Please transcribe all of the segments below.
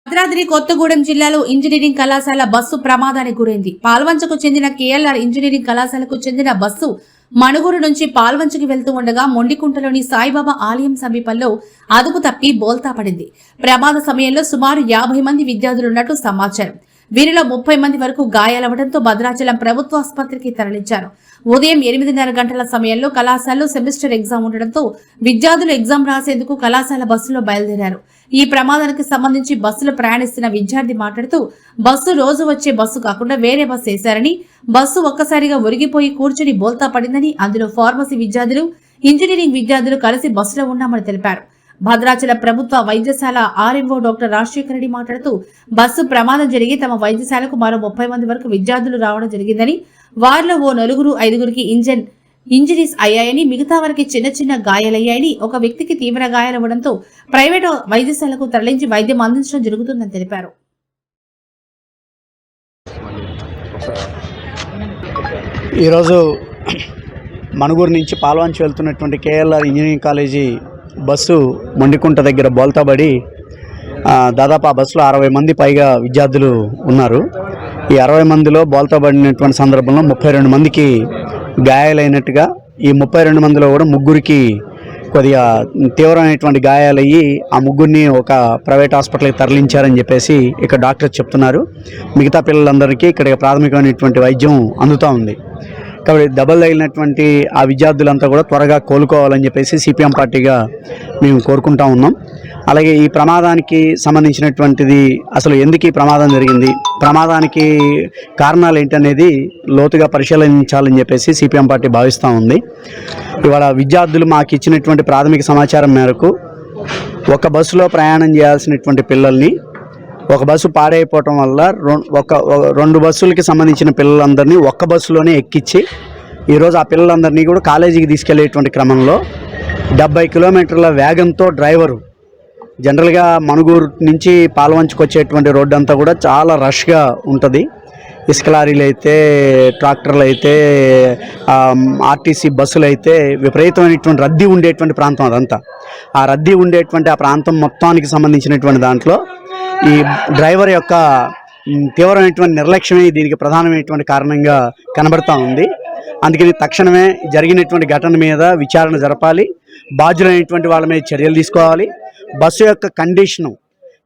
భద్రాద్రి కొత్తగూడెం జిల్లాలో ఇంజనీరింగ్ కళాశాల బస్సు ప్రమాదానికి గురైంది. పాల్వంచకు చెందిన కేఎల్ఆర్ ఇంజనీరింగ్ కళాశాలకు చెందిన బస్సు మణుగూరు నుంచి పాల్వంచకి వెళ్తూ ఉండగా మొండికుంటలోని సాయిబాబా ఆలయం సమీపంలో అదుపు తప్పి బోల్తా పడింది. ప్రమాద సమయంలో సుమారు 50 మంది విద్యార్థులున్నట్లు సమాచారం. వీరిలో 30 మంది వరకు గాయాలవడంతో భద్రాచలం ప్రభుత్వ ఆసుపత్రికి తరలించారు. ఉదయం 8:30 గంటల సమయంలో కళాశాలలో సెమిస్టర్ ఎగ్జామ్ ఉండడంతో విద్యార్థులు ఎగ్జామ్ రాసేందుకు కళాశాల బస్సులో బయలుదేరారు. ఈ ప్రమాదానికి సంబంధించి బస్సులో ప్రయాణిస్తున్న విద్యార్థి మాట్లాడుతూ, బస్సు రోజు వచ్చే బస్సు కాకుండా వేరే బస్సు వేశారని, బస్సు ఒక్కసారిగా ఒరిగిపోయి కూర్చుని బోల్తా పడిందని, అందులో ఫార్మసీ విద్యార్థులు, ఇంజనీరింగ్ విద్యార్థులు కలిసి బస్సులో ఉన్నామని తెలిపారు. భద్రాచల ప్రభుత్వ వైద్యశాల ఆర్ఎంఓ డాక్టర్ రాజశేఖర రెడ్డి మాట్లాడుతూ, బస్సు ప్రమాదం జరిగి తమ వైద్యశాలకు మరో 30 మంది వరకు విద్యార్థులు రావడం జరిగిందని, వారిలో ఓ 4-5గురికి ఇంజరీస్ అయ్యాయని, మిగతా వారికి చిన్న చిన్న గాయాలయ్యాయని, ఒక వ్యక్తికి తీవ్ర గాయాలవ్వడంతో ప్రైవేటు వైద్యశాలకు తరలించి వైద్యం అందించడం జరుగుతుందని తెలిపారు. ఈరోజు మణుగూరు నుంచి పాల్వంచి వెళ్తున్నటువంటి KLR engineering college bus Mondikunta దగ్గర బోల్తాబడి దాదాపు ఆ బస్సులో 60 మంది పైగా విద్యార్థులు ఉన్నారు. ఈ 60 మందిలో బోల్తాబడినటువంటి సందర్భంలో 32 మందికి గాయాలైనట్టుగా, ఈ 32 మందిలో కూడా 3గురికి కొద్దిగా తీవ్రమైనటువంటి గాయాలయ్యి ఆ 3గురిని ఒక ప్రైవేట్ హాస్పిటల్కి తరలించారని చెప్పేసి ఇక్కడ డాక్టర్స్ చెప్తున్నారు. మిగతా పిల్లలందరికీ ఇక్కడ ప్రాథమికమైనటువంటి వైద్యం అందుతూ ఉంది. కాబట్టి దెబ్బలు తగిలినటువంటి ఆ విద్యార్థులంతా కూడా త్వరగా కోలుకోవాలని చెప్పేసి సిపిఎం పార్టీగా మేము కోరుకుంటా ఉన్నాం. అలాగే ఈ ప్రమాదానికి సంబంధించినటువంటిది అసలు ఎందుకు ఈ ప్రమాదం జరిగింది, ప్రమాదానికి కారణాలు ఏంటనేది లోతుగా పరిశీలించాలని చెప్పేసి సిపిఎం పార్టీ భావిస్తూ ఉంది. ఇవాళ విద్యార్థులు మాకు ఇచ్చినటువంటి ప్రాథమిక సమాచారం మేరకు ఒక బస్సులో ప్రయాణం చేయాల్సినటువంటి పిల్లల్ని ఒక బస్సు పాడైపోవటం వల్ల 2 బస్సులకి సంబంధించిన పిల్లలందరినీ ఒక్క బస్సులోనే ఎక్కించి ఈరోజు ఆ పిల్లలందరినీ కూడా కాలేజీకి తీసుకెళ్లేటువంటి క్రమంలో 70 కిలోమీటర్ల వేగంతో డ్రైవరు, జనరల్గా మణుగూరు నుంచి పాల్వంచుకు వచ్చేటువంటి రోడ్డు అంతా కూడా చాలా రష్గా ఉంటుంది. ఇసుక లారీలు అయితే, ట్రాక్టర్లు అయితే, ఆర్టీసీ బస్సులు అయితే విపరీతమైనటువంటి రద్దీ ఉండేటువంటి ప్రాంతం అదంతా. ఆ రద్దీ ఉండేటువంటి ఆ ప్రాంతం మొత్తానికి సంబంధించినటువంటి దాంట్లో ఈ డ్రైవర్ యొక్క తీవ్రమైనటువంటి నిర్లక్ష్యమే దీనికి ప్రధానమైనటువంటి కారణంగా కనబడతా ఉంది. అందుకని తక్షణమే జరిగినటువంటి ఘటన మీద విచారణ జరపాలి, బాధ్యులైనటువంటి వాళ్ళ మీద చర్యలు తీసుకోవాలి. బస్సు యొక్క కండిషను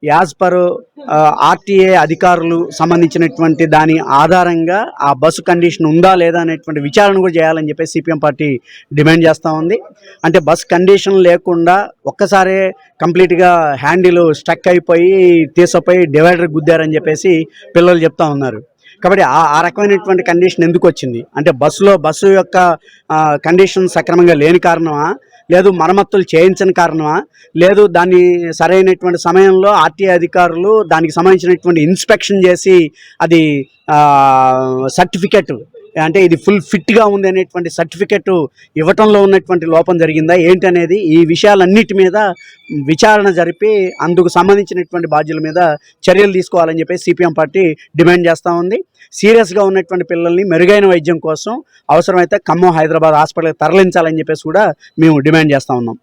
యాజ్ పర్ ఆర్టీఏ అధికారులు సంబంధించినటువంటి దాని ఆధారంగా ఆ బస్సు కండిషన్ ఉందా లేదా అనేటువంటి విచారణ కూడా చేయాలని చెప్పి సిపిఎం పార్టీ డిమాండ్ చేస్తూ ఉంది. అంటే బస్ కండిషన్ లేకుండా ఒక్కసారే కంప్లీట్గా హ్యాండిల్ స్టక్ అయిపోయి తీసపోయి డివైడర్ గుద్దారని చెప్పేసి పిల్లలు చెప్తా ఉన్నారు. కాబట్టి ఆ రకమైనటువంటి కండిషన్ ఎందుకు వచ్చింది అంటే బస్సు యొక్క కండిషన్ సక్రమంగా లేని కారణమా, లేదు మరమ్మతులు చేయించని కారణమా, లేదు దాన్ని సరైనటువంటి సమయంలో ఆర్టీఏ అధికారులు దానికి సంబంధించినటువంటి ఇన్స్పెక్షన్ చేసి అది సర్టిఫికెట్ అంటే ఇది ఫుల్ ఫిట్గా ఉంది అనేటువంటి సర్టిఫికెట్ ఇవ్వటంలో ఉన్నటువంటి లోపం జరిగిందా ఏంటనేది, ఈ విషయాలన్నిటి మీద విచారణ జరిపి అందుకు సంబంధించినటువంటి బాధ్యుల మీద చర్యలు తీసుకోవాలని చెప్పి సిపిఎం పార్టీ డిమాండ్ చేస్తూ ఉంది. సీరియస్గా ఉన్నటువంటి పిల్లల్ని మెరుగైన వైద్యం కోసం అవసరమైతే ఖమ్మం, హైదరాబాద్ హాస్పిటల్కి తరలించాలని చెప్పేసి కూడా మేము డిమాండ్ చేస్తూ ఉన్నాం.